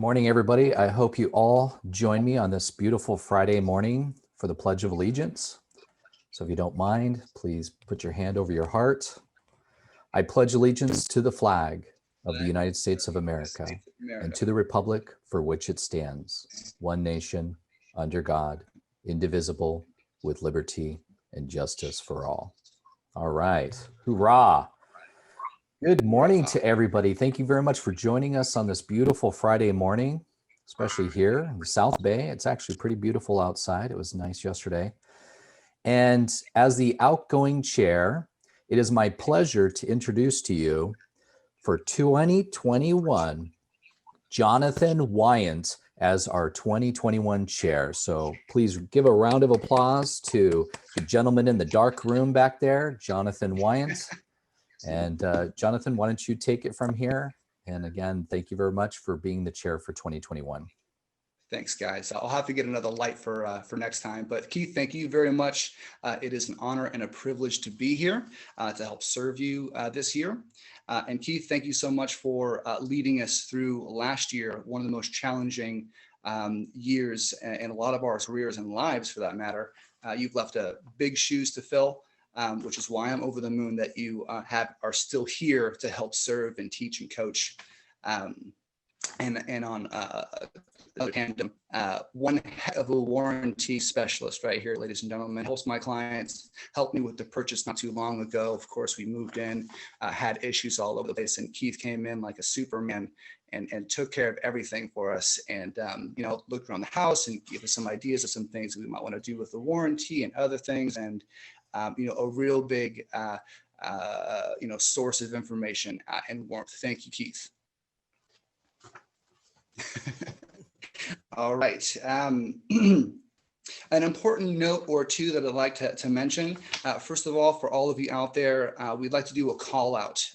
morning, everybody. I hope you all join me on this beautiful Friday morning for the Pledge of Allegiance. So if you don't mind, please put your hand over your heart. I pledge allegiance to the flag of the United States of America and to the republic for which it stands, one nation, under God, indivisible, with liberty and justice for all. All right. Hoorah. Good morning to everybody. Thank you very much for joining us on this beautiful Friday morning, especially here in the South Bay. It's actually pretty beautiful outside. It was nice yesterday. And as the outgoing chair, it is my pleasure to introduce to you for 2021, Jonathan Wyant as our 2021 chair. So please give a round of applause to the gentleman in the dark room back there, Jonathan Wyant. And Jonathan, why don't you take it from here? And again, thank you very much for being the chair for 2021. Thanks, guys. I'll have to get another light for next time. But Keith, thank you very much. It is an honor and a privilege to be here to help serve you this year. And Keith, thank you so much for leading us through last year, one of the most challenging years in a lot of our careers and lives, for that matter. You've left big shoes to fill. Which is why I'm over the moon that you are still here to help serve and teach and coach. And on other hand, one heck of a warranty specialist right here, ladies and gentlemen, helps my clients, helped me with the purchase not too long ago. Of course, we moved in, had issues all over the place, and Keith came in like a Superman and took care of everything for us, and looked around the house and gave us some ideas of some things we might want to do with the warranty and other things. And a real big, source of information and warmth. Thank you, Keith. All right. An important note or two that I'd like to mention. First of all, for all of you out there, we'd like to do a call out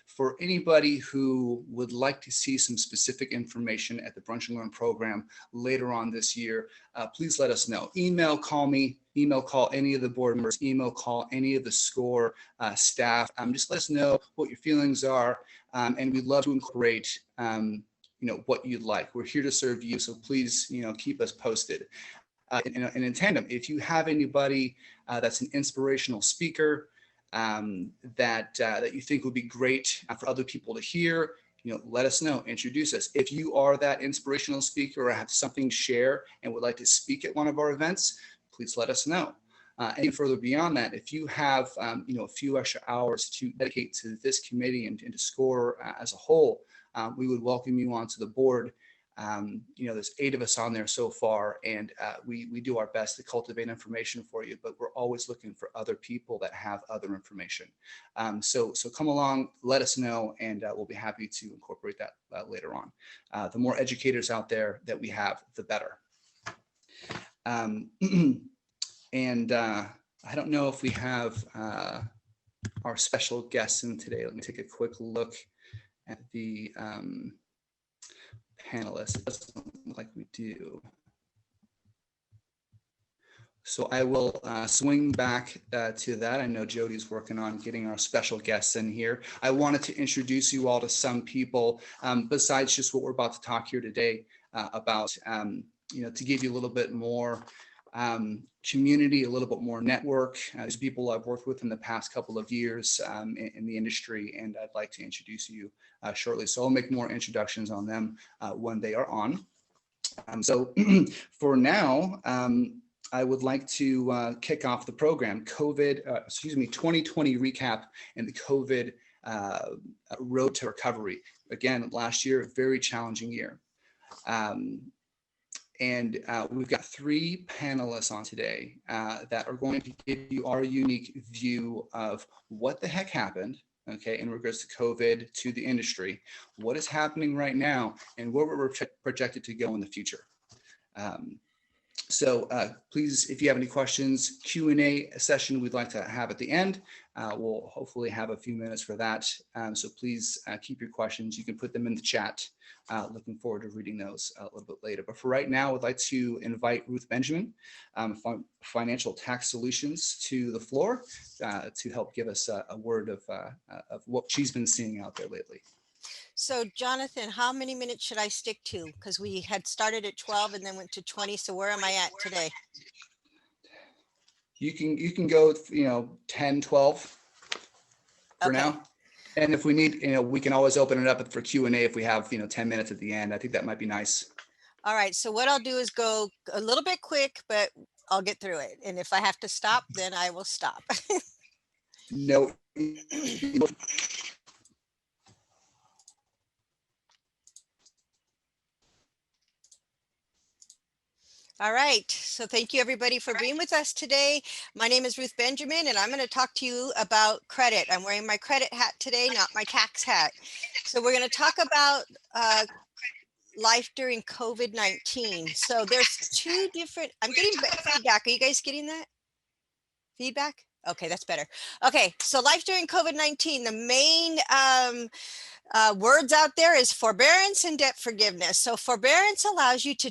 for anybody who would like to see some specific information at the Brunch and Learn program later on this year. Please let us know. Email, call me, email, call any of the board members, email, call any of the SCORE staff. Just let us know what your feelings are, and we'd love to incorporate what you'd like. We're here to serve you, so please keep us posted. And in tandem, if you have anybody that's an inspirational speaker that you think would be great for other people to hear, let us know, introduce us. If you are that inspirational speaker or have something to share and would like to speak at one of our events, please let us know. And further beyond that, if you have a few extra hours to dedicate to this committee and to SCORE as a whole, we would welcome you onto the board. There's 8 of us on there so far, and we do our best to cultivate information for you, but we're always looking for other people that have other information. So come along, let us know, and we'll be happy to incorporate that later on. The more educators out there that we have, the better. And I don't know if we have our special guests in today. Let me take a quick look at the panelists. It doesn't look like we do. So I will swing back to that. I know Jody's working on getting our special guests in here. I wanted to introduce you all to some people besides just what we're about to talk here today about, to give you a little bit more community, a little bit more network. There's people I've worked with in the past couple of years in the industry, and I'd like to introduce you shortly. So I'll make more introductions on them when they are on. So for now, I would like to kick off the program, 2020 recap and the COVID road to recovery. Again, last year, a very challenging year. And we've got 3 panelists on today that are going to give you our unique view of what the heck happened, okay, in regards to COVID, to the industry, what is happening right now, and where we're projected to go in the future. So please, if you have any questions, Q&A session we'd like to have at the end. We'll hopefully have a few minutes for that. So please keep your questions. You can put them in the chat. Looking forward to reading those a little bit later. But for right now, I'd like to invite Ruth Benjamin, Financial Tax Solutions, to the floor to help give us a word of what she's been seeing out there lately. So Jonathan, how many minutes should I stick to? Because we had started at 12 and then went to 20. So where am I at today? You can go, 10, 12 for Okay. now. And if we need, we can always open it up for Q&A if we have, 10 minutes at the end. I think that might be nice. All right. So what I'll do is go a little bit quick, but I'll get through it. And if I have to stop, then I will stop. No. All right. So thank you everybody for being with us today. My name is Ruth Benjamin and I'm going to talk to you about credit. I'm wearing my credit hat today, not my tax hat. So we're going to talk about life during COVID-19. So there's two different, I'm getting feedback. Are you guys getting that? Feedback? Okay, that's better. Okay, so life during COVID-19, the main words out there is forbearance and debt forgiveness. So forbearance allows you to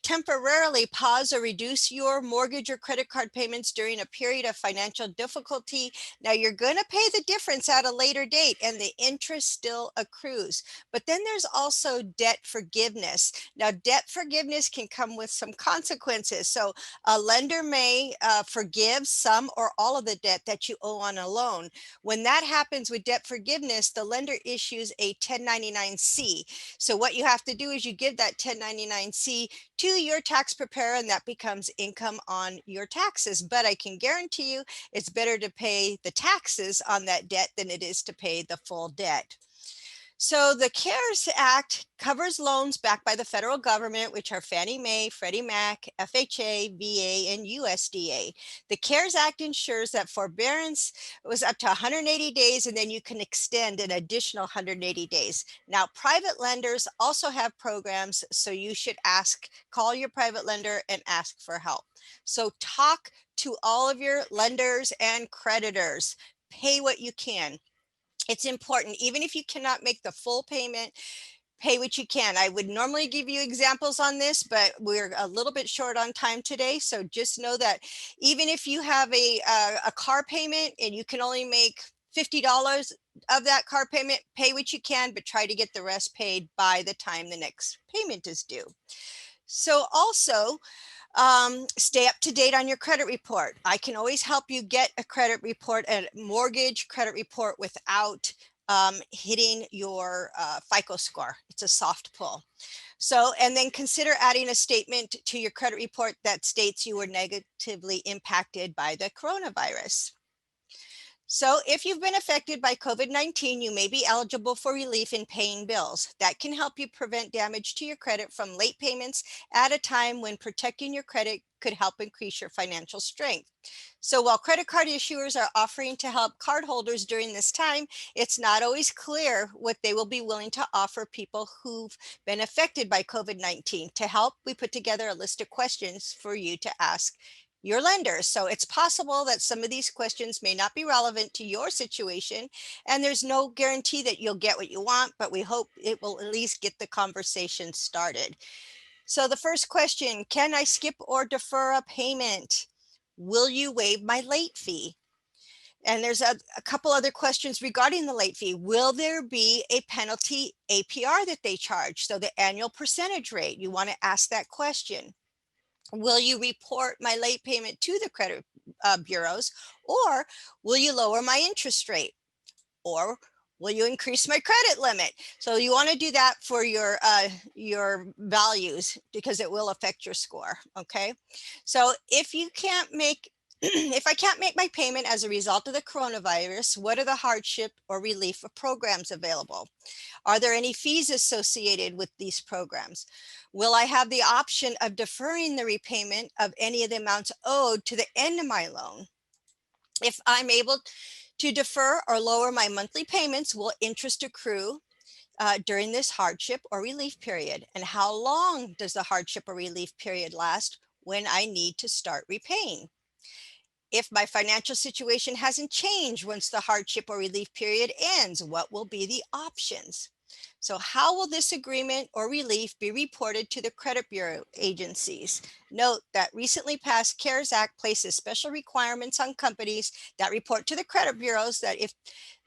temporarily pause or reduce your mortgage or credit card payments during a period of financial difficulty. Now you're going to pay the difference at a later date and the interest still accrues. But then there's also debt forgiveness. Now debt forgiveness can come with some consequences. So a lender may forgive some or all of the debt that you owe on a loan. When that happens with debt forgiveness, the lender issues a 1099-C. So what you have to do is you give that 1099-C to your tax preparer and that becomes income on your taxes. But I can guarantee you it's better to pay the taxes on that debt than it is to pay the full debt. So the CARES Act covers loans backed by the federal government, which are Fannie Mae, Freddie Mac, FHA, VA, and USDA. The CARES Act ensures that forbearance was up to 180 days, and then you can extend an additional 180 days. Now, private lenders also have programs, so you should call your private lender and ask for help. So talk to all of your lenders and creditors. Pay what you can. It's important, even if you cannot make the full payment, pay what you can. I would normally give you examples on this, but we're a little bit short on time today. So just know that even if you have a car payment and you can only make $50 of that car payment, pay what you can, but try to get the rest paid by the time the next payment is due. So also, stay up to date on your credit report. I can always help you get a credit report, a mortgage credit report without hitting your FICO score. It's a soft pull. So, and then consider adding a statement to your credit report that states you were negatively impacted by the coronavirus. So if you've been affected by COVID-19, you may be eligible for relief in paying bills. That can help you prevent damage to your credit from late payments at a time when protecting your credit could help increase your financial strength. So while credit card issuers are offering to help cardholders during this time, it's not always clear what they will be willing to offer people who've been affected by COVID-19. To help, we put together a list of questions for you to ask your lenders. So it's possible that some of these questions may not be relevant to your situation, and there's no guarantee that you'll get what you want, but we hope it will at least get the conversation started. So the first question, can I skip or defer a payment? Will you waive my late fee? And there's a couple other questions regarding the late fee. Will there be a penalty APR that they charge? So the annual percentage rate, you want to ask that question. Will you report my late payment to the credit bureaus, or will you lower my interest rate, or will you increase my credit limit? So you want to do that for your values because it will affect your score. Okay, so if you can't make if I can't make my payment as a result of the coronavirus, what are the hardship or relief programs available? Are there any fees associated with these programs? Will I have the option of deferring the repayment of any of the amounts owed to the end of my loan? If I'm able to defer or lower my monthly payments, will interest accrue during this hardship or relief period? And how long does the hardship or relief period last when I need to start repaying? If my financial situation hasn't changed once the hardship or relief period ends, what will be the options? So how will this agreement or relief be reported to the credit bureau agencies? Note that recently passed CARES Act places special requirements on companies that report to the credit bureaus that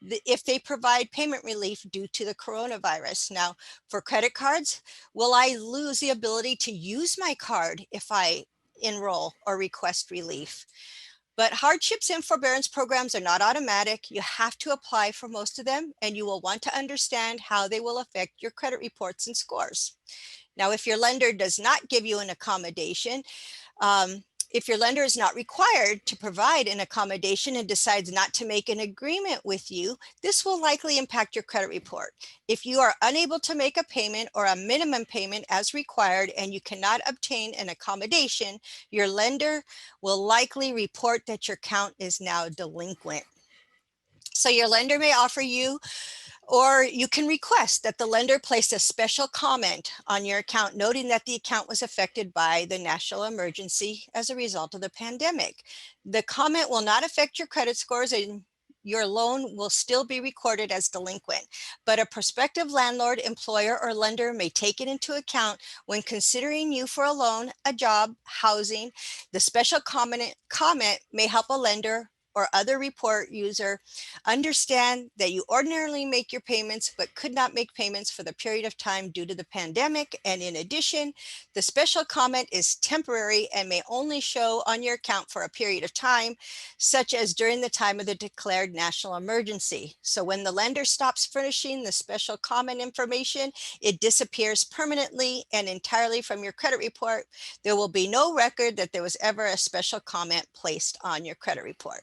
if they provide payment relief due to the coronavirus. Now, for credit cards, will I lose the ability to use my card if I enroll or request relief? But hardships and forbearance programs are not automatic. You have to apply for most of them, and you will want to understand how they will affect your credit reports and scores. Now, if your lender does not give you an accommodation, if your lender is not required to provide an accommodation and decides not to make an agreement with you, this will likely impact your credit report. If you are unable to make a payment or a minimum payment as required and you cannot obtain an accommodation, your lender will likely report that your account is now delinquent. So your lender may offer you, or you can request that the lender place a special comment on your account, noting that the account was affected by the national emergency as a result of the pandemic. The comment will not affect your credit scores, and your loan will still be recorded as delinquent, but a prospective landlord, employer, or lender may take it into account when considering you for a loan, a job, housing. The special comment may help a lender or other report user understand that you ordinarily make your payments but could not make payments for the period of time due to the pandemic. And in addition, the special comment is temporary and may only show on your account for a period of time, such as during the time of the declared national emergency. So when the lender stops furnishing the special comment information, it disappears permanently and entirely from your credit report. There will be no record that there was ever a special comment placed on your credit report.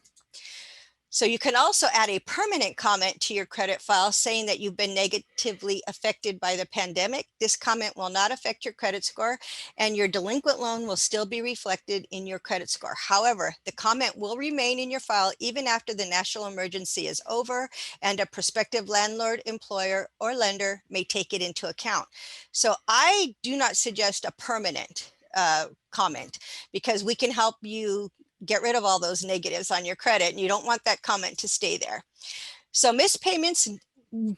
So you can also add a permanent comment to your credit file saying that you've been negatively affected by the pandemic. This comment will not affect your credit score, and your delinquent loan will still be reflected in your credit score. However, the comment will remain in your file even after the national emergency is over, and a prospective landlord, employer, or lender may take it into account. So I do not suggest a permanent comment, because we can help you get rid of all those negatives on your credit, and you don't want that comment to stay there. So missed payments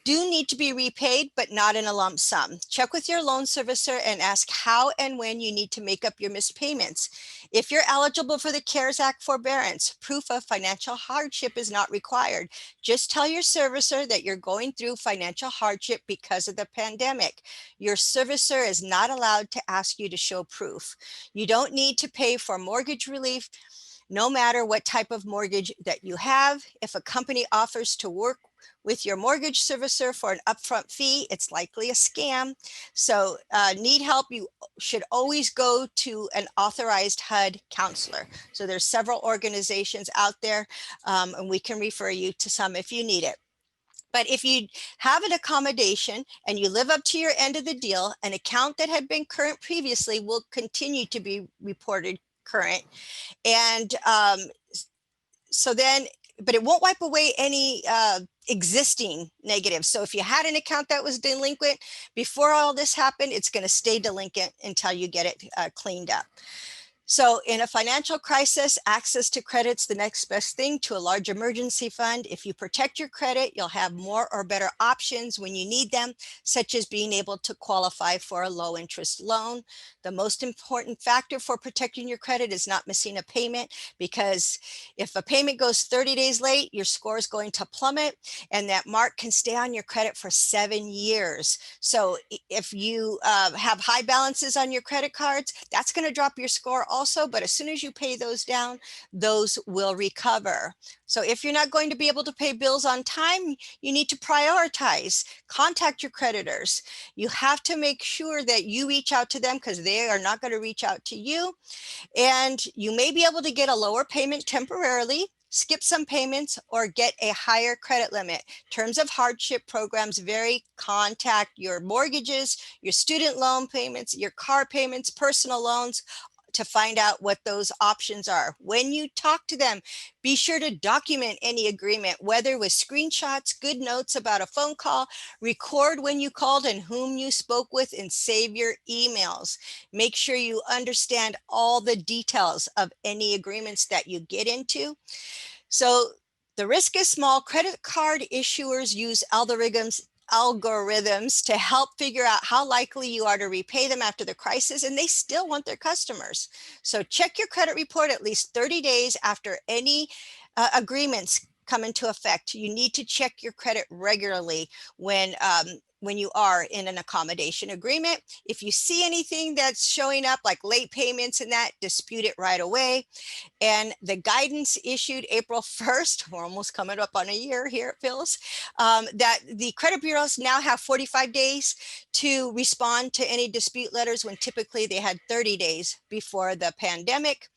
do need to be repaid, but not in a lump sum. Check with your loan servicer and ask how and when you need to make up your missed payments. If you're eligible for the CARES Act forbearance, proof of financial hardship is not required. Just tell your servicer that you're going through financial hardship because of the pandemic. Your servicer is not allowed to ask you to show proof. You don't need to pay for mortgage relief, no matter what type of mortgage that you have. If a company offers to work with your mortgage servicer for an upfront fee, it's likely a scam. So need help, you should always go to an authorized HUD counselor. So there's several organizations out there, and we can refer you to some if you need it. But if you have an accommodation and you live up to your end of the deal, an account that had been current previously will continue to be reported current. And so then, but it won't wipe away any existing negatives. So if you had an account that was delinquent before all this happened, it's going to stay delinquent until you get it cleaned up. So in a financial crisis, access to credit's the next best thing to a large emergency fund. If you protect your credit, you'll have more or better options when you need them, such as being able to qualify for a low interest loan. The most important factor for protecting your credit is not missing a payment, because if a payment goes 30 days late, your score is going to plummet, and that mark can stay on your credit for 7 years. So if you have high balances on your credit cards, that's going to drop your score also, but as soon as you pay those down, those will recover. So if you're not going to be able to pay bills on time, you need to prioritize, contact your creditors. You have to make sure that you reach out to them, because they are not going to reach out to you. And you may be able to get a lower payment temporarily, skip some payments, or get a higher credit limit. Terms of hardship programs vary. Contact your mortgages, your student loan payments, your car payments, personal loans, to find out what those options are. When you talk to them, be sure to document any agreement, whether with screenshots, good notes about a phone call, record when you called and whom you spoke with, and save your emails. Make sure you understand all the details of any agreements that you get into. So the risk is small. Credit card issuers use algorithms to help figure out how likely you are to repay them after the crisis, and they still want their customers. So check your credit report at least 30 days after any agreements come into effect. You need to check your credit regularly when you are in an accommodation agreement. If you see anything that's showing up like late payments and that, dispute it right away. And the guidance issued April 1st, we're almost coming up on a year here, it feels, that the credit bureaus now have 45 days to respond to any dispute letters when typically they had 30 days before the pandemic.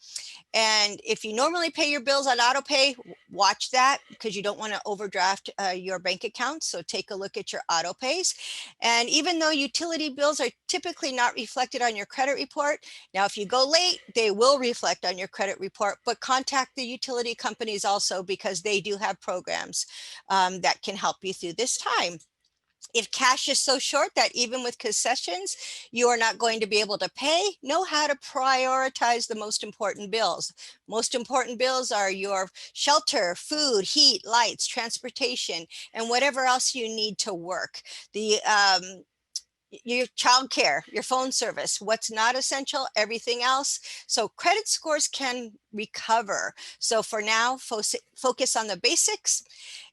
And if you normally pay your bills on auto pay, watch that because you don't want to overdraft your bank account. So take a look at your auto pays. And even though utility bills are typically not reflected on your credit report, now if you go late, they will reflect on your credit report, but contact the utility companies also because they do have programs that can help you through this time. If cash is so short that even with concessions, you are not going to be able to pay, know how to prioritize the most important bills. Most important bills are your shelter, food, heat, lights, transportation, and whatever else you need to work. Your childcare, your phone service, what's not essential, everything else. So credit scores can recover. So for now, focus on the basics.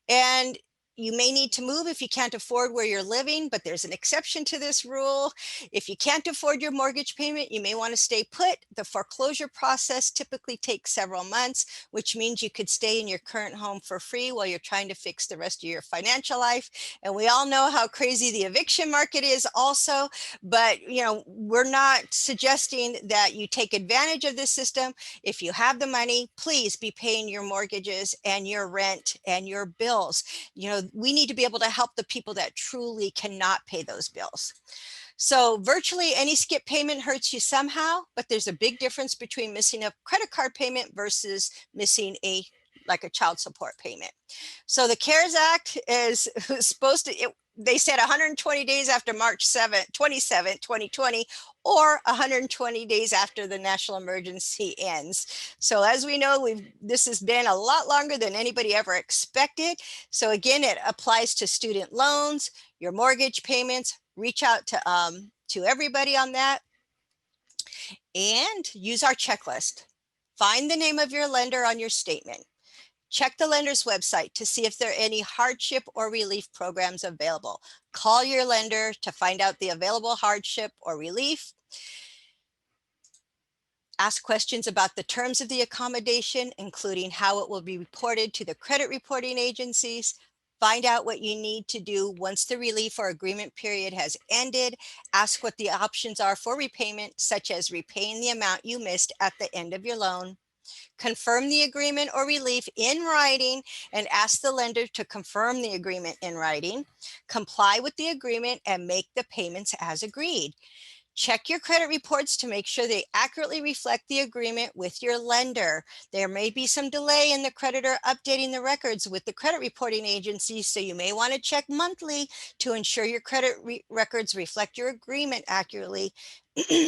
And you may need to move if you can't afford where you're living, but there's an exception to this rule. If you can't afford your mortgage payment, you may want to stay put. The foreclosure process typically takes several months, which means you could stay in your current home for free while you're trying to fix the rest of your financial life. And we all know how crazy the eviction market is also, but we're not suggesting that you take advantage of this system. If you have the money, please be paying your mortgages and your rent and your bills. We need to be able to help the people that truly cannot pay those bills. So virtually any skip payment hurts you somehow, but there's a big difference between missing a credit card payment versus missing a child support payment. So the CARES Act is supposed to, they said 120 days after March 27, 2020, or 120 days after the national emergency ends. So as we know, this has been a lot longer than anybody ever expected. So again, it applies to student loans, your mortgage payments. Reach out to everybody on that and use our checklist. Find the name of your lender on your statement. Check the lender's website to see if there are any hardship or relief programs available. Call your lender to find out the available hardship or relief. Ask questions about the terms of the accommodation, including how it will be reported to the credit reporting agencies. Find out what you need to do once the relief or agreement period has ended. Ask what the options are for repayment, such as repaying the amount you missed at the end of your loan. Confirm the agreement or relief in writing and ask the lender to confirm the agreement in writing. Comply with the agreement and make the payments as agreed. Check your credit reports to make sure they accurately reflect the agreement with your lender. There may be some delay in the creditor updating the records with the credit reporting agency, so you may want to check monthly to ensure your credit records reflect your agreement accurately.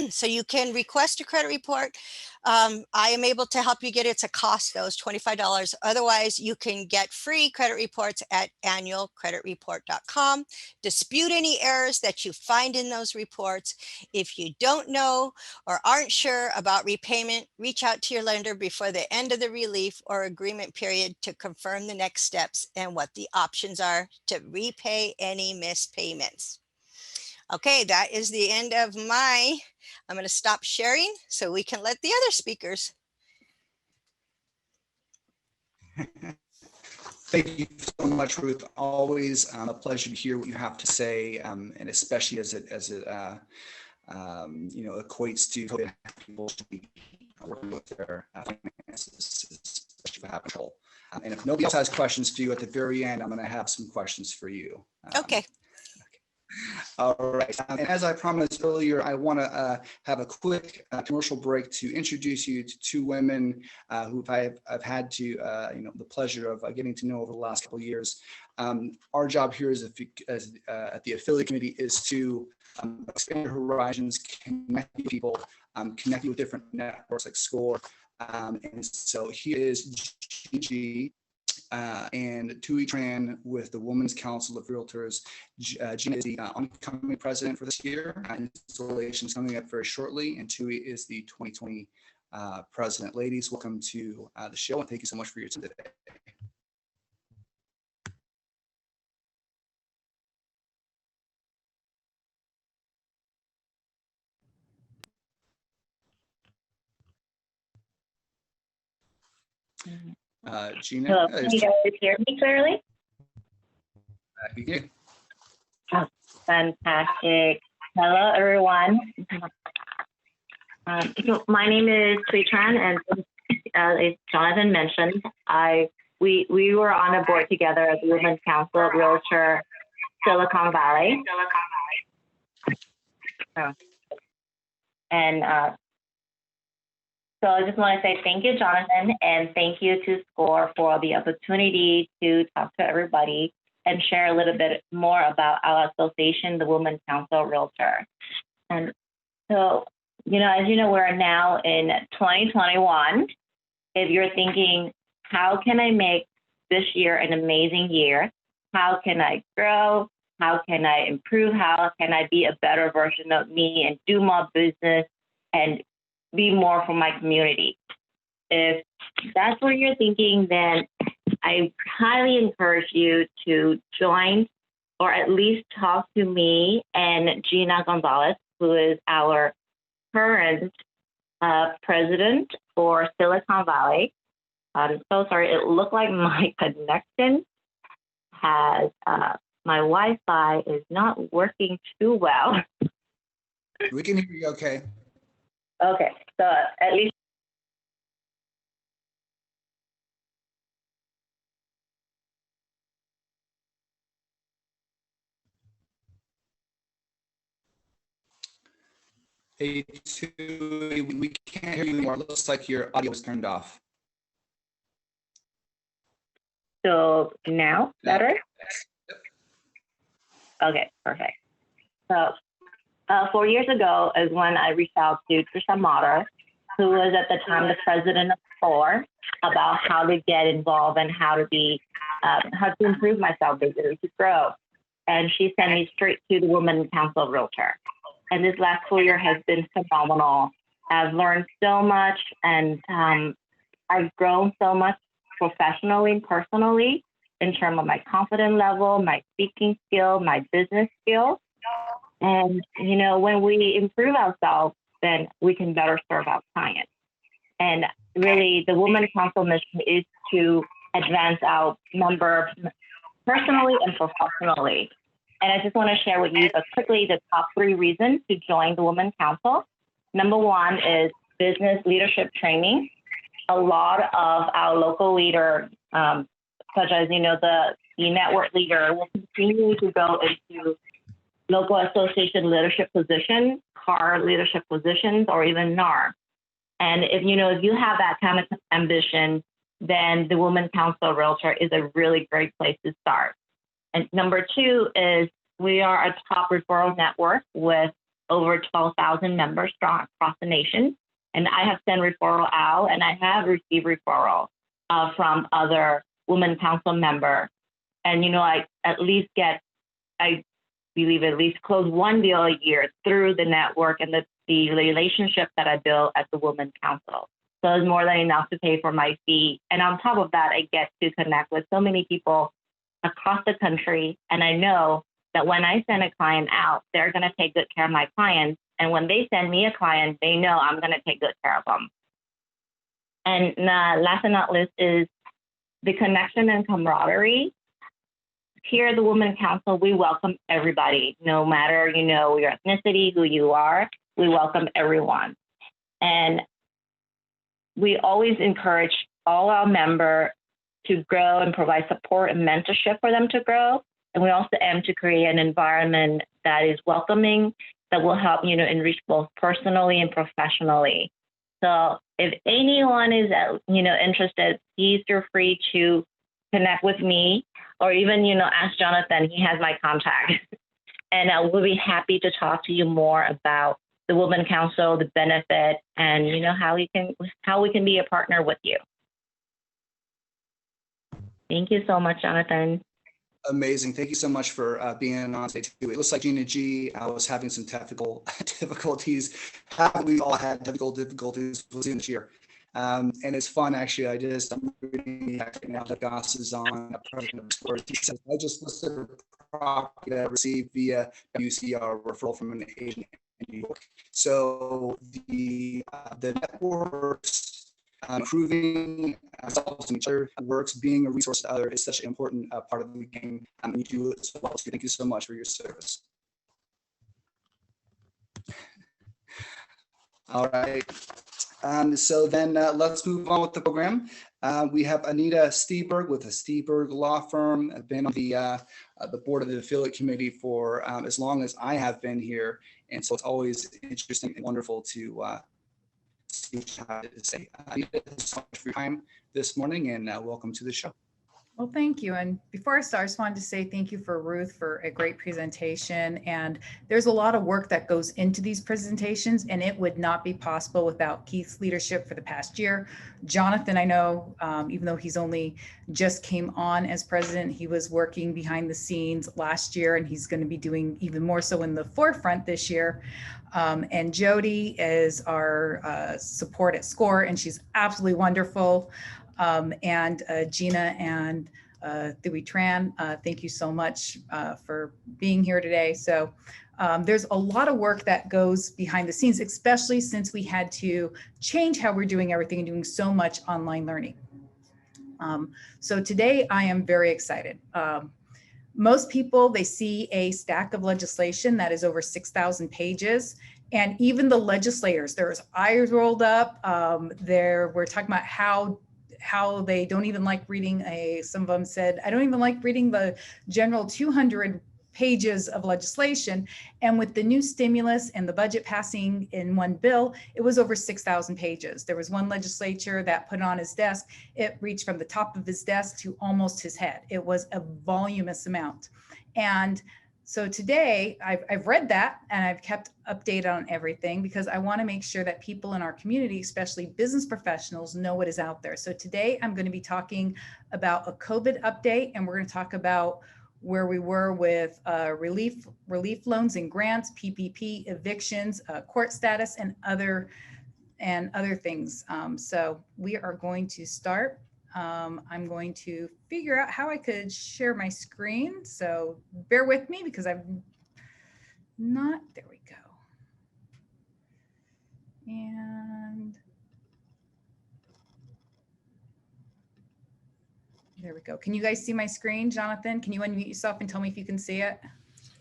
So you can request a credit report. I am able to help you get it. It's a cost though, it's $25. Otherwise, you can get free credit reports at annualcreditreport.com. Dispute any errors that you find in those reports. If you don't know or aren't sure about repayment, reach out to your lender before the end of the relief or agreement period to confirm the next steps and what the options are to repay any missed payments. Okay, that is the end of I'm going to stop sharing so we can let the other speakers. Thank you so much, Ruth. Always a pleasure to hear what you have to say, and especially as it equates to people should be working with their finances, especially for capital. And if nobody else has questions for you at the very end, I'm going to have some questions for you. Okay. All right. And as I promised earlier, I want to have a quick commercial break to introduce you to two women who I've had the pleasure of getting to know over the last couple of years. Our job here at the affiliate committee is to expand your horizons, connect with people, connect you with different networks like SCORE. And so here is Gigi and Tui Tran with the Women's Council of Realtors. Gina is the oncoming president for this year. Installation is coming up very shortly, and Tui is the 2020 president. Ladies, welcome to the show, and thank you so much for your time today. Gina, Hello, can you guys hear me clearly? Oh, fantastic. Hello, everyone. So my name is Tui Tran, and as Jonathan mentioned, we were on a board together at the Women's Council of Realtor Silicon Valley. So I just want to say thank you, Jonathan, and thank you to SCORE for the opportunity to talk to everybody and share a little bit more about our association, the Women's Council of Realtor. And so, as you know, we're now in 2021. If you're thinking, how can I make this year an amazing year? How can I grow? How can I improve? How can I be a better version of me and do more business and be more for my community? If that's what you're thinking, then I highly encourage you to join or at least talk to me and Gina Gonzalez, who is our current president for Silicon Valley. I'm so sorry, it looked like my connection has, my Wi-Fi is not working too well. We can hear you okay. Okay, so at least. Hey, we can't hear you anymore. It looks like your audio is turned off. So now better? Okay, perfect. So 4 years ago is when I reached out to Trisha Motter, who was at the time the president of SCORE, about how to get involved and how to improve myself, basically to grow. And she sent me straight to the Women's Council of Realtor. And this last school year has been phenomenal. I've learned so much, and I've grown so much professionally and personally in terms of my confidence level, my speaking skill, my business skills. And, when we improve ourselves, then we can better serve our clients. And really, the Women's Council mission is to advance our members personally and professionally. And I just want to share with you quickly the top 3 reasons to join the Women's Council. Number 1 is business leadership training. A lot of our local leaders, such as, the network leader, will continue to go into local association leadership positions, CAR leadership positions, or even NAR. And if you have that kind of ambition, then the Women's Council of Realtor is a really great place to start. And number 2 is we are a top referral network with over 12,000 members strong across the nation. And I have sent referral out, and I have received referral from other Women's Council members. And, I believe at least close 1 deal a year through the network and the relationship that I built at the Women's Council. So it's more than enough to pay for my fee. And on top of that, I get to connect with so many people across the country. And I know that when I send a client out, they're going to take good care of my clients. And when they send me a client, they know I'm going to take good care of them. And last but not least is the connection and camaraderie. Here at the Women's Council, we welcome everybody, no matter, your ethnicity, who you are, we welcome everyone. And we always encourage all our members to grow and provide support and mentorship for them to grow. And we also aim to create an environment that is welcoming, that will help, enrich both personally and professionally. So if anyone is, interested, please feel free to connect with me, or even, ask Jonathan. He has my contact. And we'll be happy to talk to you more about the Women's Council, the benefit, and, how we can be a partner with you. Thank you so much, Jonathan. Amazing. Thank you so much for being on today too. It looks like Gina G was having some technical difficulties. We've all had technical difficulties with Zoom this year. And it's fun, actually. I'm reading the actually now that Goss is on president of Stores. He says, I just listed a property that I received via UCR referral from an agent in New York. So the networks improving ourselves and each other works, being a resource to others is such an important part of the game. And you do it so well. So thank you so much for your service. All right. So then let's move on with the program. We have Anita Steburg with the Steburg Law Firm. I've been on the board of the affiliate committee for as long as I have been here. And so it's always interesting and wonderful to see what you have to say. Anita, thank you so much for your time this morning, and welcome to the show. Well, thank you. And before I start, I just wanted to say thank you for Ruth for a great presentation. And there's a lot of work that goes into these presentations, and it would not be possible without Keith's leadership for the past year. Jonathan, I know, even though he's only just came on as president, he was working behind the scenes last year, and he's going to be doing even more so in the forefront this year. And Jody is our support at SCORE, and she's absolutely wonderful. And Gina and Thuy Tran, thank you so much for being here today. So there's a lot of work that goes behind the scenes, especially since we had to change how we're doing everything and doing so much online learning. So today I am very excited. Most people, they see a stack of legislation that is over 6,000 pages. And even the legislators, there's eyes rolled up. We're talking about how they don't even like reading some of them said, I don't even like reading the general 200 pages of legislation. And with the new stimulus and the budget passing in one bill, it was over 6,000 pages. There was one legislature that put it on his desk. It reached from the top of his desk to almost his head. It was a voluminous amount. And so today I've read that and I've kept updated on everything because I want to make sure that people in our community, especially business professionals, know what is out there. So today I'm going to be talking about a COVID update, and we're going to talk about where we were with relief loans and grants, PPP, evictions, court status, and other things. So we are going to start. I'm going to figure out how I could share my screen. So bear with me because I'm not, there we go. And there we go. Can you guys see my screen, Jonathan? Can you unmute yourself and tell me if you can see it?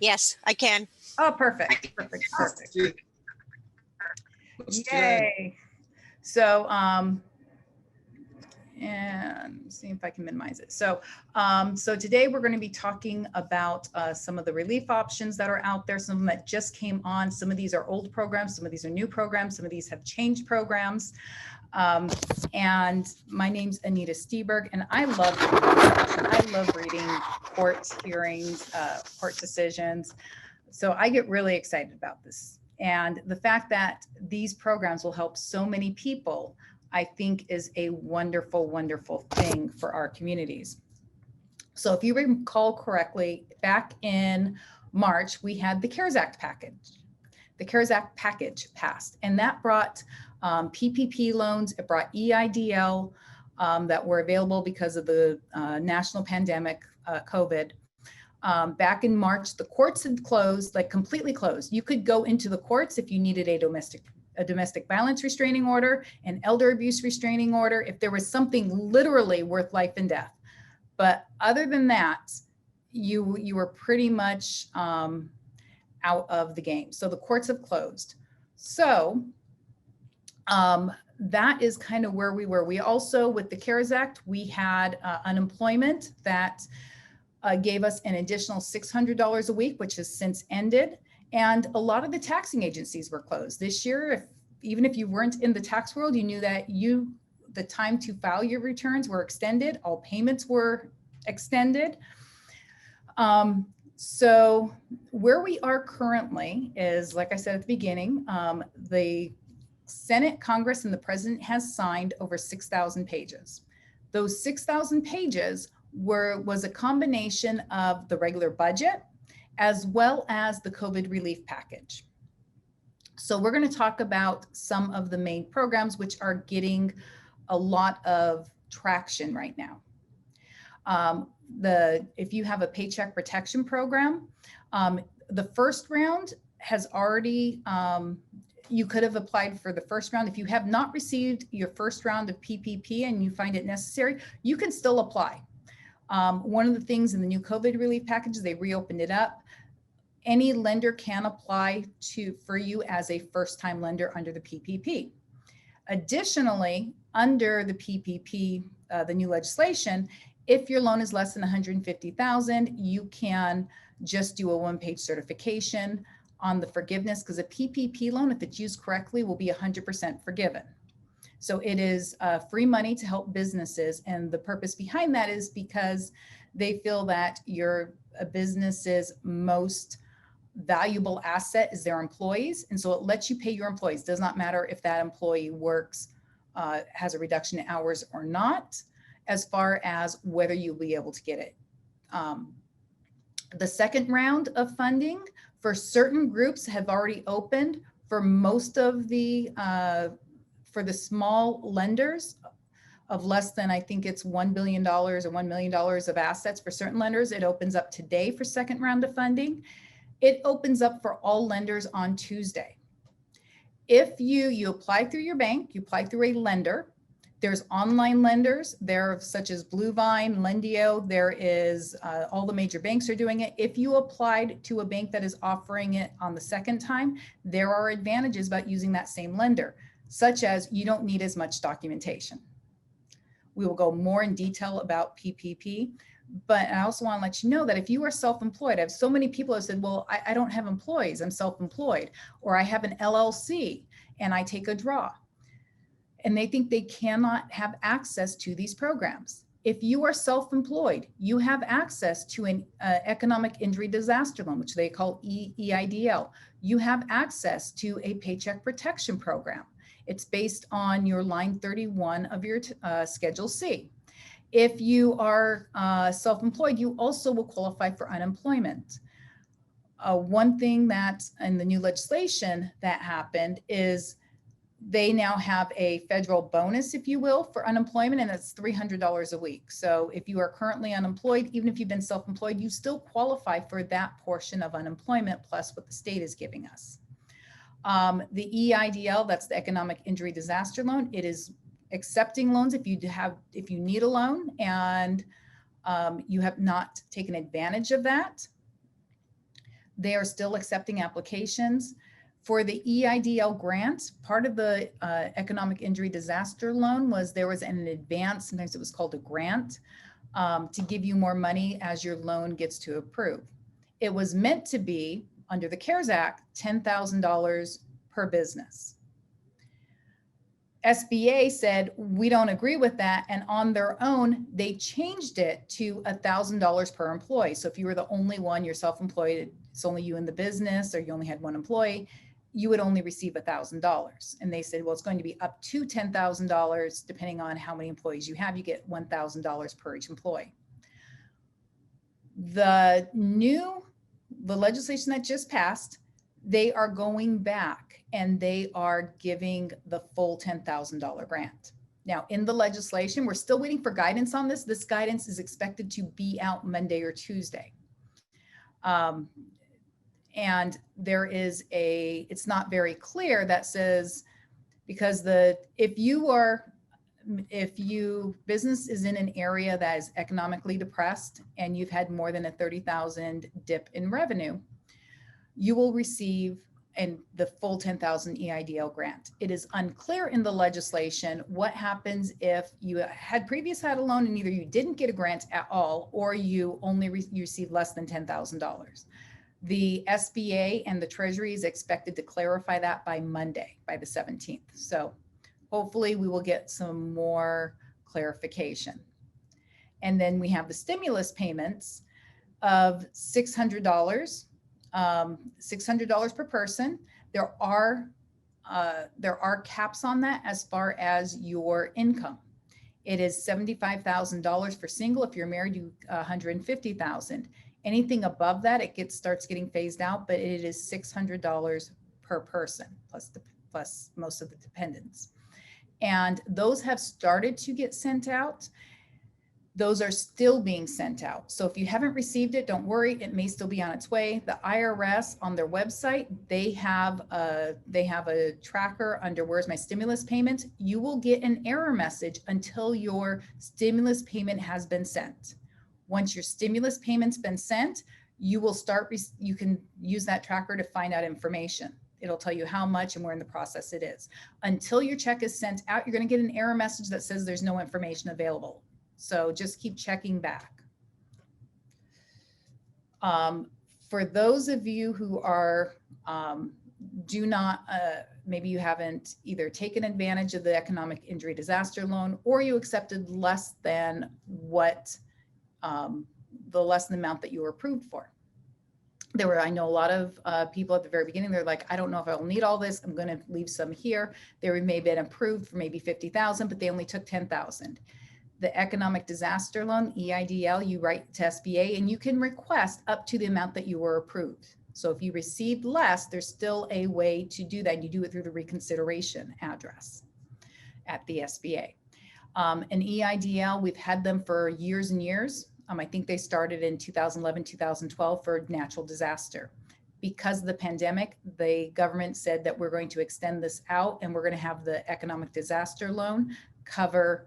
Yes, I can. Oh, perfect. Yay. So, and see if I can minimize it. So, so today we're going to be talking about some of the relief options that are out there, some of them that just came on. Some of these are old programs, some of these are new programs, some of these have changed programs. And my name's Anita Steburg, and I love reading court hearings, court decisions. So I get really excited about this. And the fact that these programs will help so many people, I think, is a wonderful, wonderful thing for our communities. So if you recall correctly, back in March, we had the CARES Act package. The CARES Act package passed, and that brought PPP loans, it brought EIDL that were available because of the national pandemic, COVID. Back in March, the courts had closed, like completely closed. You could go into the courts if you needed a domestic violence restraining order, an elder abuse restraining order, if there was something literally worth life and death. But other than that, you were pretty much out of the game. So the courts have closed. So that is kind of where we were. We also, with the CARES Act, we had unemployment that gave us an additional $600 a week, which has since ended. And a lot of the taxing agencies were closed this year. Even if you weren't in the tax world, you knew that the time to file your returns were extended. All payments were extended. So where we are currently is, like I said at the beginning, the Senate, Congress, and the president has signed over 6,000 pages. Those 6,000 pages was a combination of the regular budget as well as the COVID relief package. So we're going to talk about some of the main programs which are getting a lot of traction right now. If you have a paycheck protection program, the first round has already, you could have applied for the first round. If you have not received your first round of PPP and you find it necessary, you can still apply. One of the things in the new COVID relief package, they reopened it up. Any lender can apply for you as a first-time lender under the PPP. Additionally, under the PPP, the new legislation, if your loan is less than $150,000, you can just do a one-page certification on the forgiveness, because a PPP loan, if it's used correctly, will be 100% forgiven. So it is free money to help businesses. And the purpose behind that is because they feel that your business's most valuable asset is their employees. And so it lets you pay your employees. Does not matter if that employee works, has a reduction in hours or not, as far as whether you'll be able to get it. The second round of funding for certain groups have already opened. For most of the, for the small lenders of less than, I think it's $1 billion or $1 million of assets for certain lenders, it opens up today for second round of funding. It opens up for all lenders on Tuesday. If you apply through your bank, you apply through a lender, there's online lenders, there such as Bluevine, Lendio, there is, all the major banks are doing it. If you applied to a bank that is offering it on the second time, there are advantages about using that same lender, such as you don't need as much documentation. We will go more in detail about PPP, but I also want to let you know that if you are self-employed, I have so many people who have said, well, I don't have employees, I'm self-employed, or I have an LLC and I take a draw. And they think they cannot have access to these programs. If you are self-employed, you have access to an economic injury disaster loan, which they call EIDL. You have access to a paycheck protection program. It's based on your line 31 of your Schedule C. If you are self-employed, you also will qualify for unemployment. One thing that in the new legislation that happened is they now have a federal bonus, if you will, for unemployment, and it's $300 a week. So if you are currently unemployed, even if you've been self-employed, you still qualify for that portion of unemployment plus what the state is giving us. The EIDL, that's the Economic Injury Disaster Loan. It is accepting loans if you need a loan and you have not taken advantage of that. They are still accepting applications. For the EIDL grant, part of the Economic Injury Disaster Loan was there was an advance, sometimes it was called a grant, to give you more money as your loan gets to approve. It was meant to be, under the CARES Act, $10,000 per business. SBA said, we don't agree with that. And on their own, they changed it to $1,000 per employee. So if you were the only one, you're self-employed, it's only you in the business, or you only had one employee, you would only receive $1,000. And they said, well, it's going to be up to $10,000, depending on how many employees you have, you get $1,000 per each employee. The legislation that just passed, they are going back and they are giving the full $10,000 grant. Now in the legislation, we're still waiting for guidance on this. This guidance is expected to be out Monday or Tuesday. And there is it's not very clear that says, because business is in an area that is economically depressed and you've had more than a 30,000 dip in revenue, you will receive the full 10,000 EIDL grant. It is unclear in the legislation what happens if you had previously had a loan and either you didn't get a grant at all or you only received less than $10,000. The SBA and the Treasury is expected to clarify that by Monday, by the 17th. So hopefully we will get some more clarification. And then we have the stimulus payments of $600, $600 per person. There are caps on that as far as your income. It is $75,000 for single. If you're married, you $150,000. Anything above that, it starts getting phased out, but it is $600 per person plus most of the dependents. And those have started to get sent out. Those are still being sent out. So if you haven't received it, don't worry, it may still be on its way. The IRS on their website, they have a tracker under where's my stimulus payment. You will get an error message until your stimulus payment has been sent. Once your stimulus payment's been sent, you can use that tracker to find out information. It'll tell you how much and where in the process it is. Until your check is sent out, you're going to get an error message that says there's no information available. So just keep checking back. For those of you who are, maybe you haven't either taken advantage of the economic injury disaster loan, or you accepted less than what, the amount that you were approved for. I know a lot of people at the very beginning, they're like, I don't know if I'll need all this. I'm going to leave some here. They may have been approved for maybe 50,000, but they only took 10,000. The economic disaster loan, EIDL, you write to SBA and you can request up to the amount that you were approved. So if you received less, there's still a way to do that. You do it through the reconsideration address at the SBA. An EIDL, we've had them for years and years. I think they started in 2011, 2012 for natural disaster. Because of the pandemic, the government said that we're going to extend this out and we're going to have the economic disaster loan cover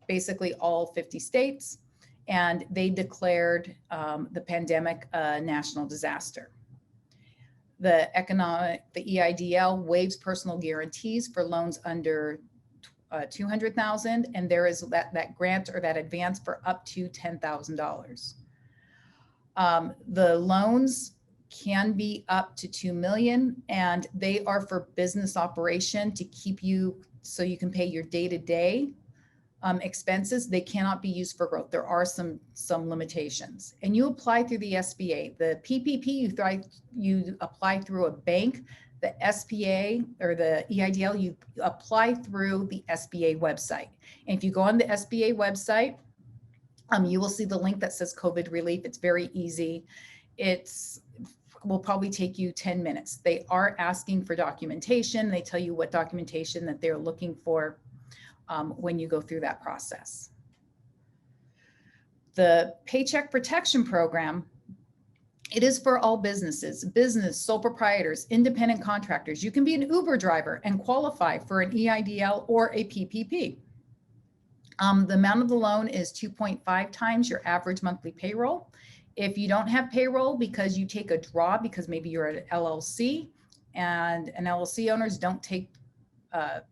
basically all 50 states, and they declared the pandemic a national disaster. The EIDL waives personal guarantees for loans under 200,000, and there is that grant or that advance for up to $10,000. The loans can be up to 2 million, and they are for business operation to keep you so you can pay your day-to-day expenses. They cannot be used for growth. There are some limitations, and you apply through the SBA. The PPP you apply through a bank. The SBA or the EIDL you apply through the SBA website. And if you go on the SBA website, you will see the link that says COVID relief. It's very easy. Will probably take you 10 minutes. They are asking for documentation. They tell you what documentation that they're looking for when you go through that process. The Paycheck Protection Program, it is for all businesses, sole proprietors, independent contractors. You can be an Uber driver and qualify for an EIDL or a PPP. The amount of the loan is 2.5 times your average monthly payroll. If you don't have payroll because you take a draw because maybe you're an LLC, and an LLC owners don't take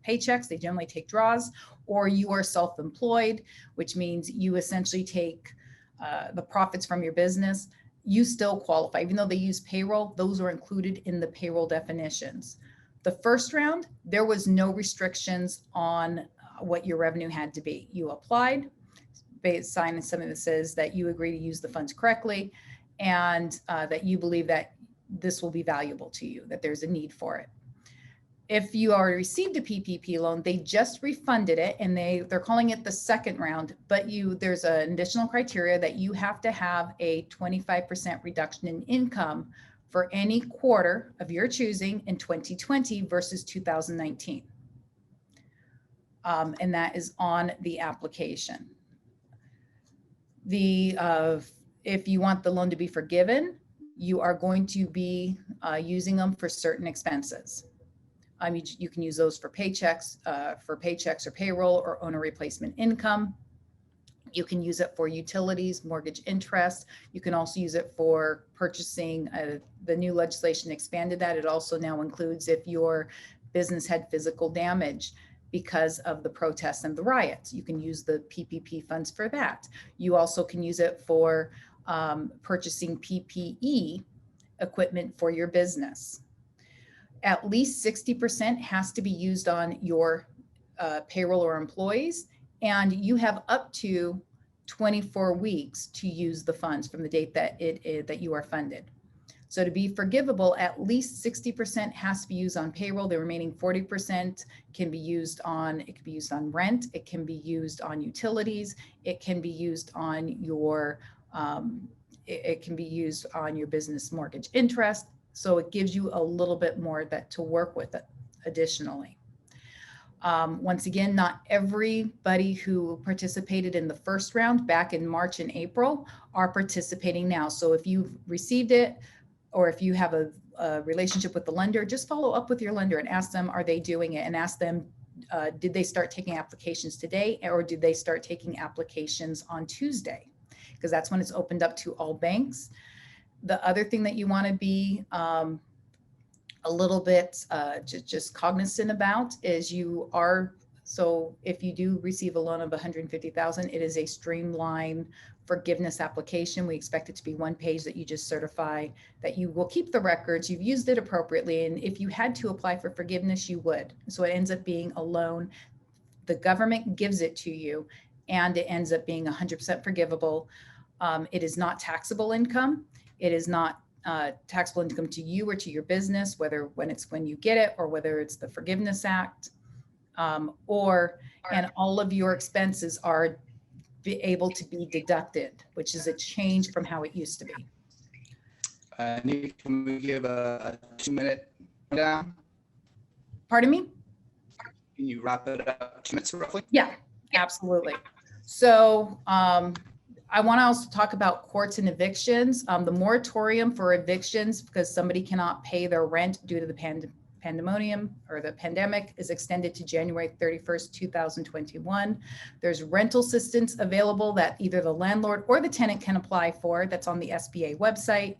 paychecks, they generally take draws, or you are self-employed, which means you essentially take the profits from your business, you still qualify. Even though they use payroll, those are included in the payroll definitions. The first round, there was no restrictions on what your revenue had to be. You applied, signed something that says that you agree to use the funds correctly, and that you believe that this will be valuable to you, that there's a need for it. If you already received a PPP loan, they just refunded it, and they're calling it the second round, but there's an additional criteria that you have to have a 25% reduction in income for any quarter of your choosing in 2020 versus 2019. And that is on the application. If you want the loan to be forgiven, you are going to be using them for certain expenses. You can use those for paychecks or payroll or owner replacement income. You can use it for utilities, mortgage interest. You can also use it for purchasing. The new legislation expanded that. It also now includes if your business had physical damage because of the protests and the riots. You can use the PPP funds for that. You also can use it for purchasing PPE equipment for your business. At least 60% has to be used on your payroll or employees, and you have up to 24 weeks to use the funds from the date that that you are funded. So to be forgivable, at least 60% has to be used on payroll. The remaining 40% can be used on, it can be used on rent, it can be used on utilities, it can be used on your, it can be used on your business mortgage interest. So it gives you a little bit more that to work with it additionally. Once again, not everybody who participated in the first round back in March and April are participating now. So if you've received it, or if you have a relationship with the lender, just follow up with your lender and ask them, are they doing it? And ask them, did they start taking applications today, or did they start taking applications on Tuesday? Because that's when it's opened up to all banks. The other thing that you want to be a little bit just cognizant about is you are, so if you do receive a loan of 150,000, it is a streamlined forgiveness application. We expect it to be one page that you just certify that you will keep the records, you've used it appropriately, and if you had to apply for forgiveness, you would. So it ends up being a loan. The government gives it to you, and it ends up being 100% forgivable. It is not taxable income. It is not taxable income to you or to your business, whether when you get it or whether it's the Forgiveness Act, and all of your expenses are able to be deducted, which is a change from how it used to be. Anita, can we give a 2-minute rundown? Pardon me? Can you wrap it up 2 minutes roughly? Yeah, absolutely. So I want to also talk about courts and evictions. The moratorium for evictions, because somebody cannot pay their rent due to the pandemonium or the pandemic, is extended to January 31st, 2021. There's rental assistance available that either the landlord or the tenant can apply for. That's on the SBA website.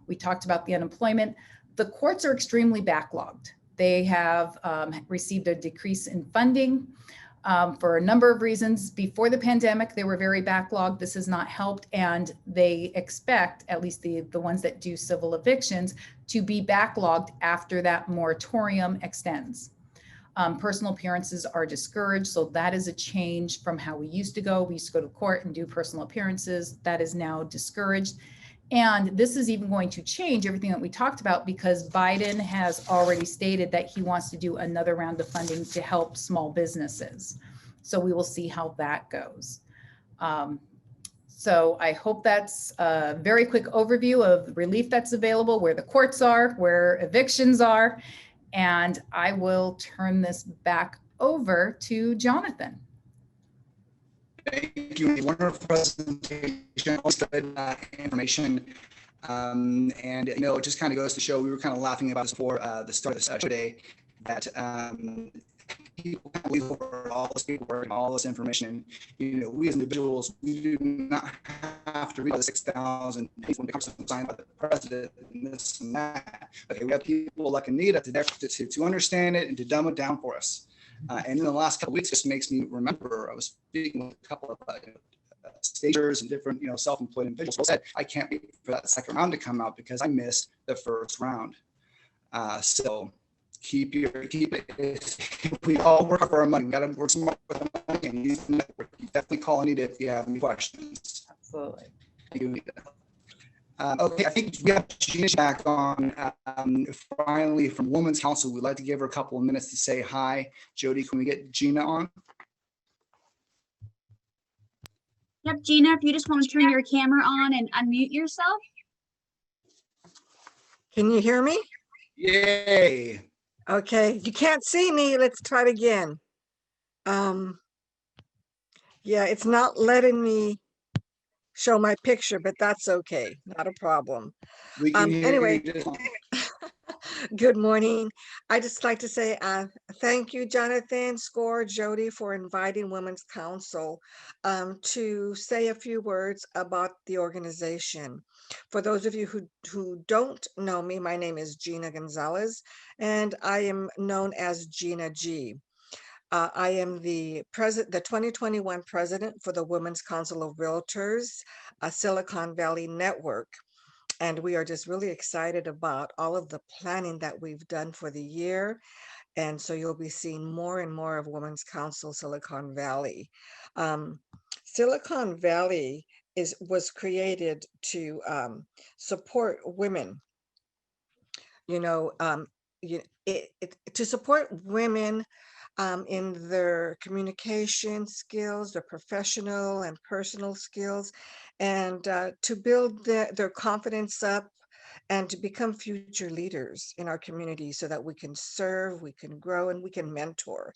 We talked about the unemployment. The courts are extremely backlogged. They have received a decrease in funding. For a number of reasons. Before the pandemic, they were very backlogged. This has not helped, and they expect, at least the ones that do civil evictions, to be backlogged after that moratorium extends. Personal appearances are discouraged, so that is a change from how we used to go. We used to go to court and do personal appearances. That is now discouraged. And this is even going to change everything that we talked about, because Biden has already stated that he wants to do another round of funding to help small businesses. So we will see how that goes. So I hope that's a very quick overview of relief that's available, where the courts are, where evictions are, and I will turn this back over to Jonathan. Thank you. Wonderful presentation. Always good information. And you know, it just kind of goes to show, we were kind of laughing about this before the start of the session today, that people can't believe over all this paperwork and all this information. You know, we as individuals, we do not have to read the 6,000 pages when it comes to signed by the president and this and that. Okay, we have people like Anita to understand it and to dumb it down for us. And in the last couple of weeks, just makes me remember, I was speaking with a couple of stagers and different, you know, self-employed individuals who said, I can't wait for that second round to come out because I missed the first round. So keep it. We all work for our money. We got to work smart with our money, and use the network. You definitely call Anita if you have any questions. Absolutely. Thank you, Anita. Okay, I think we have Gina back on. Finally, from Women's Council, we'd like to give her a couple of minutes to say hi. Jody, can we get Gina on? Yep, Gina, if you just want to turn your camera on and unmute yourself. Can you hear me? Yay. Okay, you can't see me. Let's try it again. Yeah, it's not letting me show my picture, but that's okay. Not a problem. We can hear Anyway, you just fine. good morning. I just like to say thank you, Jonathan, Score, Jody, for inviting Women's Council to say a few words about the organization. For those of you who don't know me, my name is Gina Gonzalez, and I am known as Gina G. I am the 2021 president for the Women's Council of Realtors, a Silicon Valley network. And we are just really excited about all of the planning that we've done for the year. And so you'll be seeing more and more of Women's Council Silicon Valley. Silicon Valley was created to support women you know, to support women in their communication skills, their professional and personal skills, and to build their confidence up and to become future leaders in our community so that we can serve, we can grow, and we can mentor.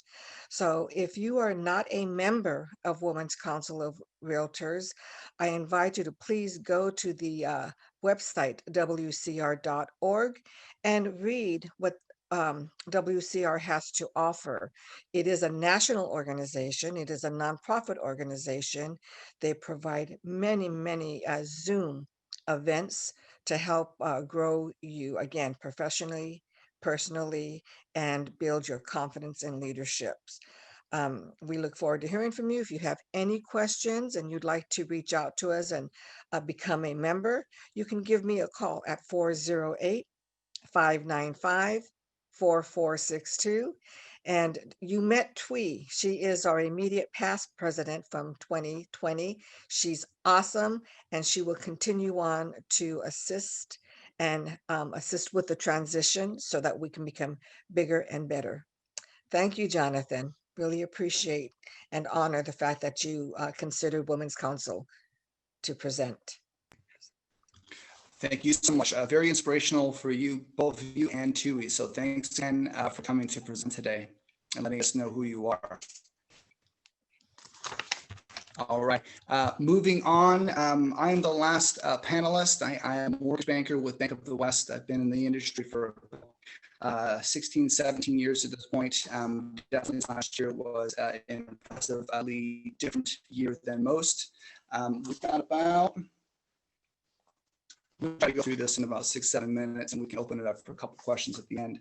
So if you are not a member of Women's Council of Realtors, I invite you to please go to the website, wcr.org, and read what WCR has to offer. It is a national organization. It is a nonprofit organization. They provide many, many Zoom events to help grow you again professionally, personally, and build your confidence in leaderships. We look forward to hearing from you. If you have any questions and you'd like to reach out to us and become a member, you can give me a call at 408-595-4462. And you met Twee. She is our immediate past president from 2020. She's awesome, and she will continue on to assist with the transition so that we can become bigger and better. Thank you, Jonathan. Really appreciate and honor the fact that you considered Women's Council to present. Thank you so much. Very inspirational for you, both of you and Tui. So thanks again for coming to present today and letting us know who you are. All right, moving on. I am the last panelist. I am a mortgage banker with Bank of the West. I've been in the industry for 16, 17 years at this point. Definitely last year was an impressively different year than most. We've got about, we'll try to go through this in about 6-7 minutes, and we can open it up for a couple questions at the end.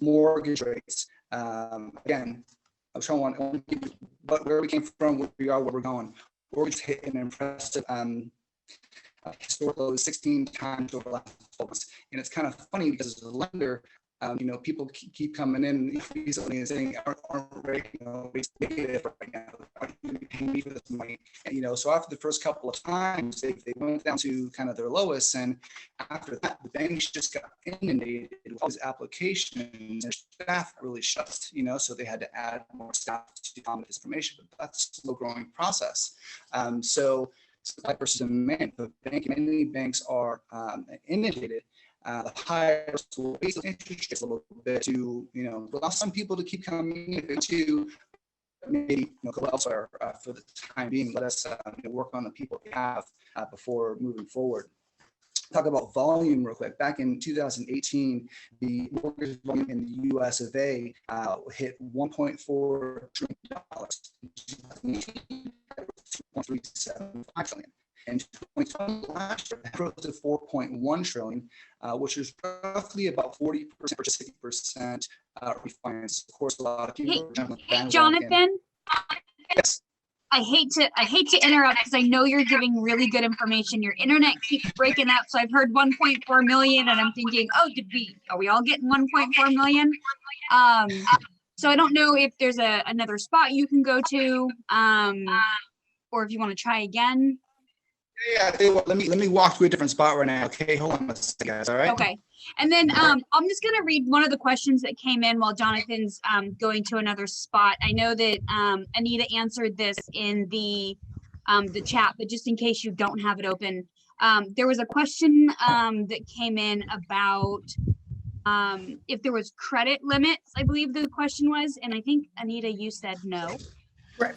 Mortgage rates. Again, I was trying to give you where we came from, where we are, where we're going. Mortgage hit an impressive historical 16 times over the last 12 months. And it's kind of funny because as a lender, you know, people keep coming in recently and saying, aren't rates, you know, rates negative right now? Are you going to be paying me for this money? And, you know, so after the first couple of times, they went down to kind of their lowest. And after that, the banks just got inundated with all these applications. Their staff really shut, you know, so they had to add more staff to accommodate this information. But that's a slow growing process. So supply versus demand. The many banks are inundated. The higher interest rates a little bit to, you know, allow some people to keep coming into maybe, you know, go elsewhere for the time being. Let us work on the people we have before moving forward. Talk about volume real quick. Back in 2018, the mortgage volume in the U.S. of A. Hit $1.4 trillion. 2.375 trillion. And 2020 last year, that rose to 4.1 trillion, which is roughly about 40% or 60% refinance. Of course, a lot of people. Hey, Jonathan. Yes. I hate to interrupt because I know you're giving really good information. Your internet keeps breaking up, so I've heard 1.4 million, and I'm thinking, oh, are we all getting 1.4 million? So I don't know if there's another spot you can go to, or if you want to try again. Yeah, let me walk through a different spot right now. Okay, hold on a second, guys. All right. Okay, and then I'm just gonna read one of the questions that came in while Jonathan's going to another spot. I know that Anita answered this in the chat, but just in case you don't have it open, there was a question that came in about if there was credit limits. I believe the question was, and I think Anita, you said no.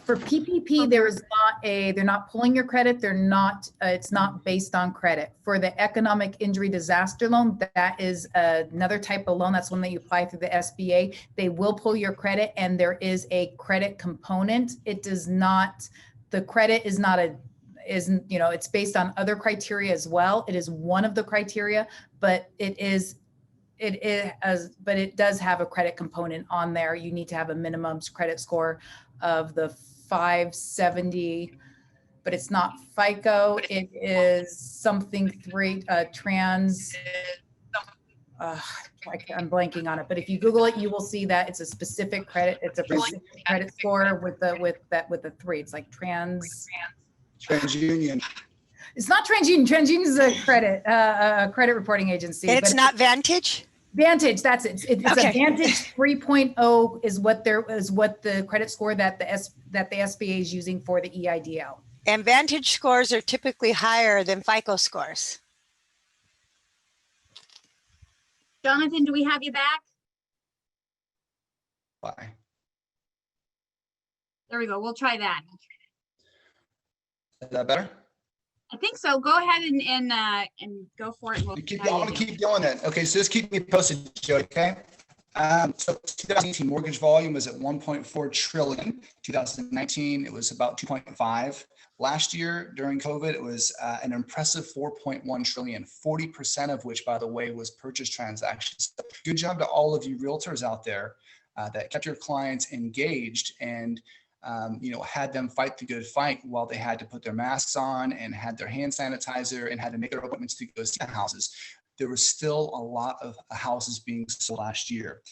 For PPP, they're not pulling your credit. They're not, it's not based on credit. For the economic injury disaster loan, that is another type of loan. That's one that you apply through the SBA. They will pull your credit, and there is a credit component. It does not, the credit is not isn't, you know, it's based on other criteria as well. It is one of the criteria, but it does have a credit component on there. You need to have a minimum credit score of the 570, but it's not FICO. It is something trans. I'm blanking on it, but if you Google it, you will see that it's a specific credit. It's a specific credit score with the 3. It's like TransUnion. It's not TransUnion. TransUnion is a credit reporting agency. And it's but not Vantage? Vantage. That's it. It's Okay. a Vantage 3.0 is what the credit score that the SBA is using for the EIDL. And Vantage scores are typically higher than FICO scores. Jonathan, do we have you back? Bye. There we go. We'll try that. Is that better? I think so. Go ahead and go for it. We'll I'm try going to again. keep doing that. Okay, so just keep me posted, Jody, okay? So 2018 mortgage volume was at 1.4 trillion. 2019, it was about 2.5. Last year during COVID, it was an impressive 4.1 trillion, 40% of which, by the way, was purchase transactions. So good job to all of you realtors out there that kept your clients engaged and had them fight the good fight while they had to put their masks on and had their hand sanitizer and had to make their appointments to go see the houses. There was still a lot of houses being sold last year.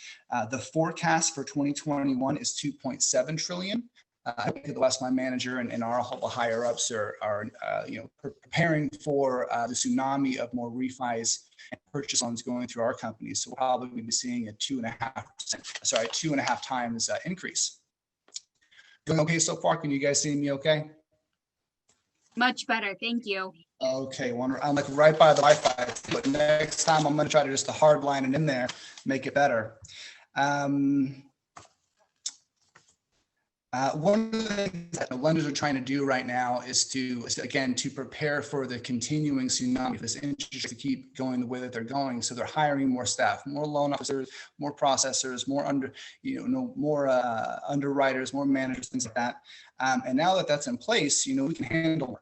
The forecast for 2021 is 2.7 trillion. I think the West, my manager and our higher ups are preparing for the tsunami of more refis and purchase loans going through our company. So we'll probably be seeing a 2.5 times increase. Doing okay so far? Can you guys see me okay? Much better. Thank you. Okay, I'm like right by the Wi-Fi, but next time I'm going to try to just hard line it in there, make it better. One of the things that the lenders are trying to do right now is to prepare for the continuing tsunami, this interest rate to keep going the way that they're going. So they're hiring more staff, more loan officers, more processors, more underwriters, more managers, things like that. And now that that's in place, we can handle more.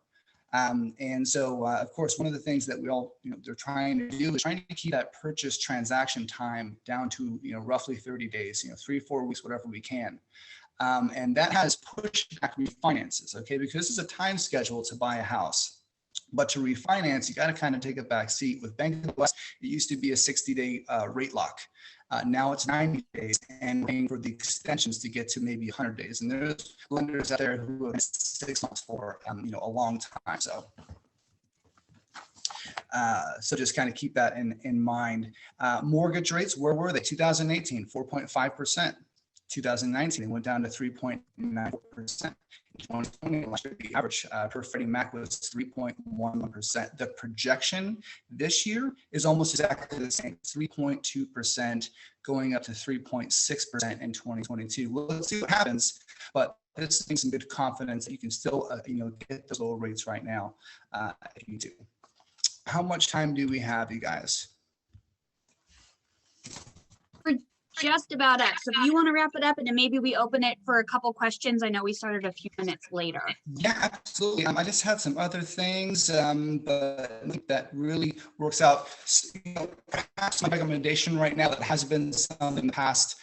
And so, of course, one of the things that we all, they're trying to do is trying to keep that purchase transaction time down to, roughly 30 days, 3-4 weeks, whatever we can. And that has pushed back refinances, okay, because this is a time schedule to buy a house. But to refinance, you got to kind of take a back seat. With Bank of the West, it used to be a 60-day rate lock. Now it's 90 days and waiting for the extensions to get to maybe 100 days. And there's lenders out there who have 6 months for, a long time. So just kind of keep that in mind. Mortgage rates, where were they? 2018, 4.5%. 2019, it went down to 3.94%. In 2020, the average per Freddie Mac was 3.1%. The projection this year is almost exactly the same, 3.2% going up to 3.6% in 2022. Well, let's see what happens, but this is some good confidence that you can still, get those low rates right now if you do. How much time do we have, you guys? Just about up. So if you want to wrap it up and then maybe we open it for a couple questions. I know we started a few minutes later. Yeah, absolutely. I just had some other things, but I think that really works out. Perhaps my recommendation right now that has been some in the past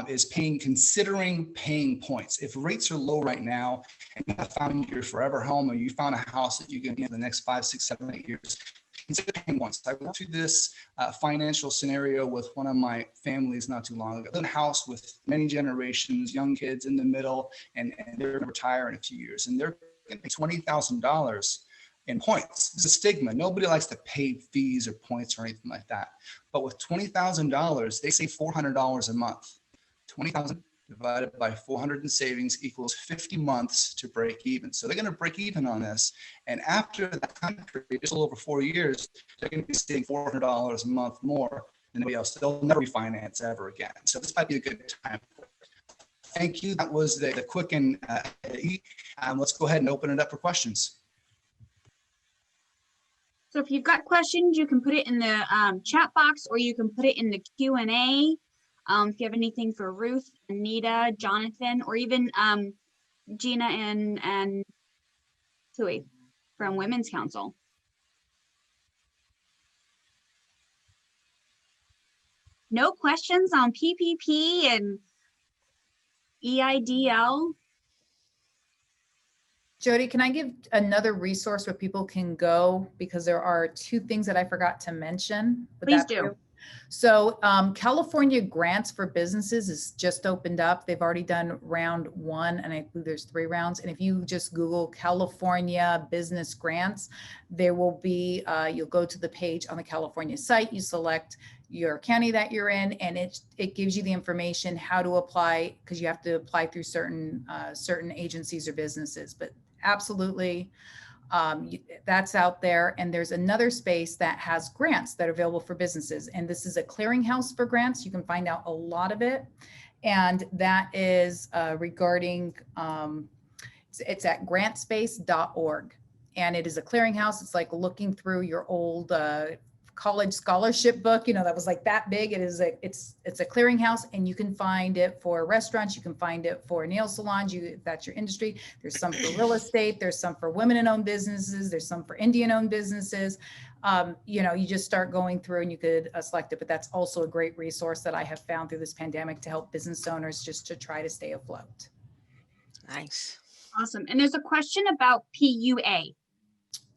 is considering paying points. If rates are low right now and you have found your forever home or you found a house that you're going to be in the next 5, 6, 7, 8 years, consider paying once. I went through this financial scenario with one of my families not too long ago. In a house with many generations, young kids in the middle, and they're going to retire in a few years. And they're going to pay $20,000 in points. It's a stigma. Nobody likes to pay fees or points or anything like that. But with $20,000, they save $400 a month. 20,000 divided by 400 in savings equals 50 months to break even. So they're going to break even on this. And after that time period, just a little over 4 years, they're going to be saving $400 a month more than anybody else. They'll never refinance ever again. So this might be a good time. Thank you. That was the quick and let's go ahead and open it up for questions. So if you've got questions, you can put it in the chat box or you can put it in the Q&A. If you have anything for Ruth, Anita, Jonathan, or even Gina and Tui from Women's Council. No questions on PPP and EIDL? Jody, can I give another resource where people can go? Because there are 2 things that I forgot to mention. Please do. So California Grants for Businesses is just opened up. They've already done round 1, and I believe there's 3 rounds. And if you just Google California Business Grants, there will be, you'll go to the page on the California site, you select your county that you're in, and it gives you the information how to apply, because you have to apply through certain agencies or businesses. But absolutely, that's out there. And there's another space that has grants that are available for businesses. And this is a clearinghouse for grants. You can find out a lot of it. And that is regarding, it's at grantspace.org. And it is a clearinghouse. It's like looking through your old college scholarship book, that was like that big. It's a clearinghouse, and you can find it for restaurants. You can find it for nail salons. If that's your industry. There's some for real estate. There's some for women-owned businesses. There's some for Indian-owned businesses. You just start going through and you could select it, but that's also a great resource that I have found through this pandemic to help business owners just to try to stay afloat. Nice. Awesome. And there's a question about PUA.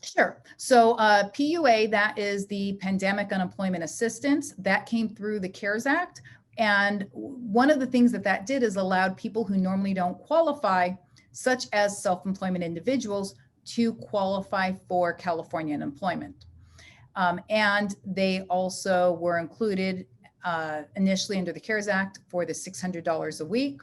Sure. So PUA, that is the Pandemic Unemployment Assistance, that came through the CARES Act. And one of the things that did is allowed people who normally don't qualify, such as self-employment individuals, to qualify for California unemployment. And they also were included initially under the CARES Act for the $600 a week.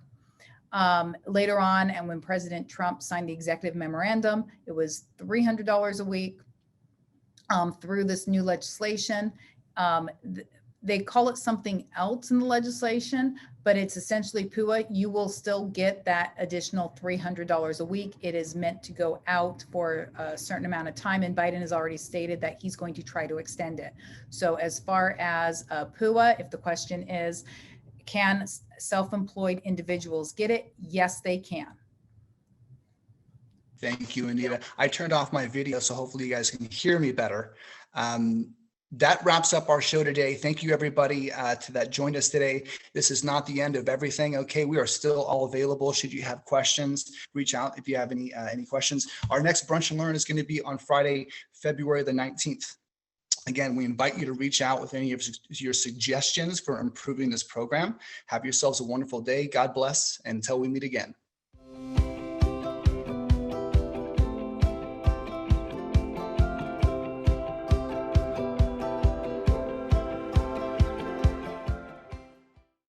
Later on, and when President Trump signed the executive memorandum, it was $300 a week. Through this new legislation, they call it something else in the legislation, but it's essentially PUA. You will still get that additional $300 a week. It is meant to go out for a certain amount of time, and Biden has already stated that he's going to try to extend it. So as far as PUA, if the question is, can self-employed individuals get it? Yes, they can. Thank you, Anita. I turned off my video, so hopefully you guys can hear me better. That wraps up our show today. Thank you, everybody, that joined us today. This is not the end of everything. Okay, we are still all available. Should you have questions, reach out if you have any questions. Our next Brunch and Learn is going to be on Friday, February the 19th. Again, we invite you to reach out with any of your suggestions for improving this program. Have yourselves a wonderful day. God bless, and until we meet again.